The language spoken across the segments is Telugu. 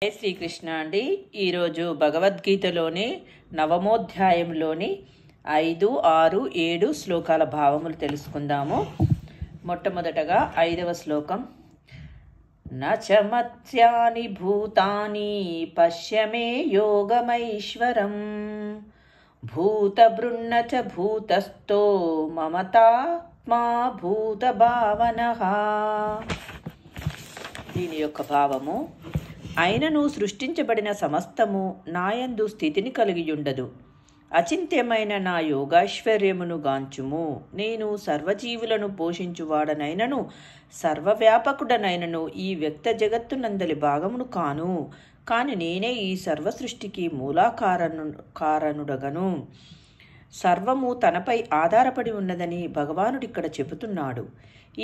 జై శ్రీకృష్ణ అండి. ఈరోజు భగవద్గీతలోని నవమోధ్యాయంలోని 5, 6, 7 శ్లోకాల భావములు తెలుసుకుందాము. మొట్టమొదటగా 5వ శ్లోకం. నచమత్యాని భూతాని పశ్యమే యోగమైశ్వరం భూతబృన్న చ భూతస్థో మమతాత్మా భూత భావనః. దీని యొక్క భావము: అయినను సృష్టించబడిన సమస్తము నాయందు స్థితిని కలిగియుండదు. అచింత్యమైన నా యోగైశ్వర్యమును గాంచుము. నేను సర్వజీవులను పోషించువాడనైనను సర్వవ్యాపకుడనైనను ఈ వ్యక్త జగత్తునందలి భాగమును కాను. కాని నేనే ఈ సర్వసృష్టికి మూలాకారణుడగను. సర్వము తనపై ఆధారపడి ఉన్నదని భగవానుడిక్కడ చెబుతున్నాడు.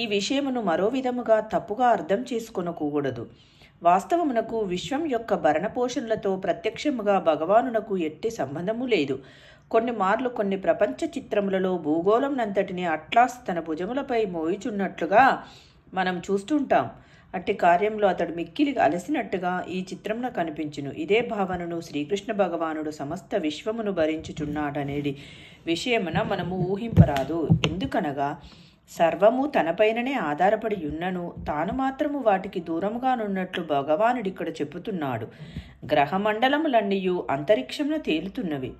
ఈ విషయమును మరో విధముగా తప్పుగా అర్థం చేసుకొనకూడదు. వాస్తవమునకు విశ్వం యొక్క భరణపోషణలతో ప్రత్యక్షముగా భగవానునకు ఎట్టి సంబంధము లేదు. కొన్ని మార్లు కొన్ని ప్రపంచ చిత్రములలో భూగోళంనంతటిని అట్లాస్ తన భుజములపై మోయిచున్నట్లుగా మనం చూస్తుంటాం. అట్టి కార్యంలో అతడు మిక్కిలి అలసినట్టుగా ఈ చిత్రమున కనిపించును. ఇదే భావనను శ్రీకృష్ణ భగవానుడు సమస్త విశ్వమును భరించుచున్నాడనేది విషయమున మనము ఊహింపరాదు. ఎందుకనగా సర్వము తనపైననే ఆధారపడి ఉన్నను తాను మాత్రము వాటికి దూరముగానున్నట్లు భగవానుడిక్కడ చెప్పుతున్నాడు. గ్రహమండలములన్నీయు అంతరిక్షమున తేలుతున్నవి.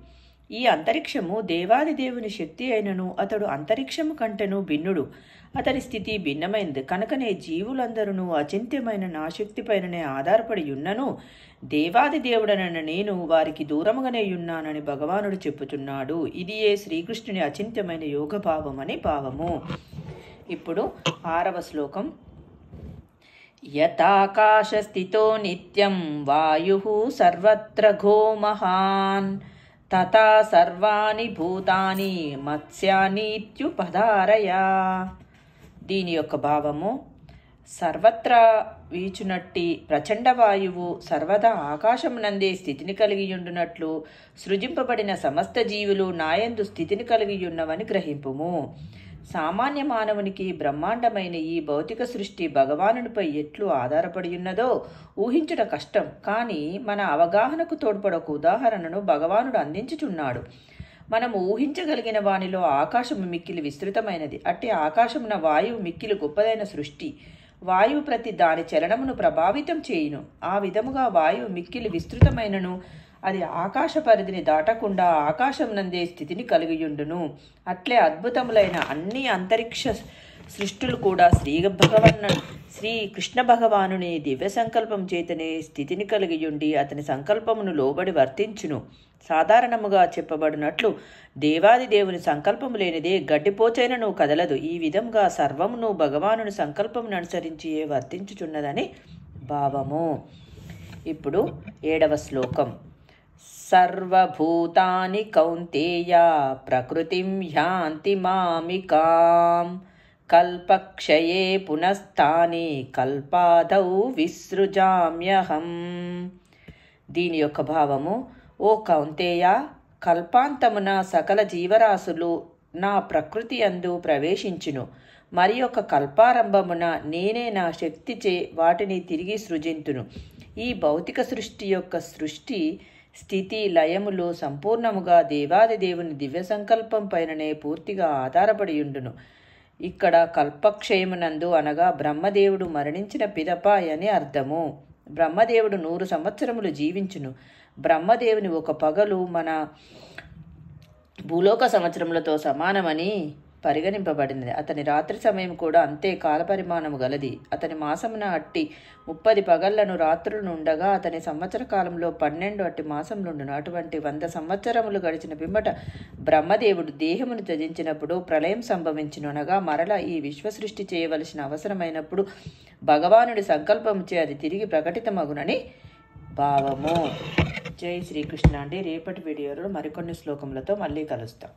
ఈ అంతరిక్షము దేవాది దేవుని శక్తి అయినను అతడు అంతరిక్షము కంటెను భిన్నుడు. అతని స్థితి భిన్నమైనది. కనుకనే జీవులందరూ అచింత్యమైన నా శక్తి పైననే ఆధారపడి ఉన్నను దేవాది దేవుడనైన నేను వారికి దూరముగానే ఉన్నానని భగవానుడు చెప్పుచున్నాడు. ఇది ఏ శ్రీకృష్ణుని అచింత్యమైన యోగ భావం అని భావము. ఇప్పుడు 6వ శ్లోకం. యథాకాశ స్థితో నిత్యం వాయుః సర్వత్ర ఘో మహాన్ తథా సర్వాణి భూతాని మత్స్యానీత్యుపధారయా. దీని యొక్క భావము: సర్వత్రా వీచునట్టి ప్రచండ వాయువు సర్వదా ఆకాశమునందే స్థితిని కలిగియుండునట్లు సృజింపబడిన సమస్త జీవులు నాయందు స్థితిని కలిగియున్నవని గ్రహింపుము. సామాన్య మానవునికి బ్రహ్మాండమైన ఈ భౌతిక సృష్టి భగవానునిపై ఎట్లు ఆధారపడి ఉన్నదో ఊహించుట కష్టం. కానీ మన అవగాహనకు తోడ్పడొక ఉదాహరణను భగవానుడు అందించుచున్నాడు. మనము ఊహించగలిగిన వానిలో ఆకాశము మిక్కిలి విస్తృతమైనది. అట్టి ఆకాశమున వాయువు మిక్కిలి గొప్పదైన సృష్టి. వాయువు ప్రతి దాని చలనమును ప్రభావితం చేయును. ఆ విధముగా వాయువు మిక్కిలి విస్తృతమైనను అది ఆకాశ పరిధిని దాటకుండా ఆకాశం నందే స్థితిని కలిగియుండును. అట్లే అద్భుతములైన అన్ని అంతరిక్ష సృష్టులు కూడా శ్రీ కృష్ణ భగవానుని దివ్య సంకల్పం చేతనే స్థితిని కలిగియుండి అతని సంకల్పమును లోబడి వర్తించును. సాధారణముగా చెప్పబడినట్లు దేవాది దేవుని సంకల్పము లేనిదే గడ్డిపోచైనను కదలదు. ఈ విధంగా సర్వమును భగవానుని సంకల్పమును అనుసరించి వర్తించుచున్నదని భావము. ఇప్పుడు 7వ శ్లోకం. సర్వభూతాని కౌంతేయ ప్రకృతిం యాంతి మామికాం కల్పక్షయే పునఃస్థాని కల్పాదౌ విసృజామ్యహం. దీని యొక్క భావము: ఓ కౌంతేయ, కల్పాంతమున సకల జీవరాశులు నా ప్రకృతి అందు ప్రవేశించును. మరి ఒక కల్పారంభమున నేనే నా శక్తిచే వాటిని తిరిగి సృజింతును. ఈ భౌతిక సృష్టి యొక్క సృష్టి స్థితి లయములు సంపూర్ణముగా దేవాది దేవుని దివ్య సంకల్పం పైననే పూర్తిగా ఆధారపడి ఉండును. ఇక్కడ కల్పక్షయమునందు అనగా బ్రహ్మదేవుడు మరణించిన పిదప అని అర్థము. బ్రహ్మదేవుడు 100 సంవత్సరములు జీవించును. బ్రహ్మదేవుని ఒక పగలు మన భూలోక సంవత్సరములతో సమానమని పరిగణింపబడినది. అతని రాత్రి సమయం కూడా అంతే కాలపరిమాణము గలది. అతని మాసమున అట్టి 30 పగళ్లను రాత్రులను ఉండగా అతని సంవత్సర కాలంలో 12 అట్టి మాసములుండును. అటువంటి 100 సంవత్సరములు గడిచిన పిమ్మట బ్రహ్మదేవుడు దేహమును త్యజించినప్పుడు ప్రళయం సంభవించును. అనగా మరల ఈ విశ్వ సృష్టి చేయవలసిన అవసరమైనప్పుడు భగవానుడి సంకల్పముచే అది తిరిగి ప్రకటితమగునని భావము. జై శ్రీకృష్ణ అండి. రేపటి వీడియోలో మరికొన్ని శ్లోకములతో మళ్ళీ కలుస్తాం.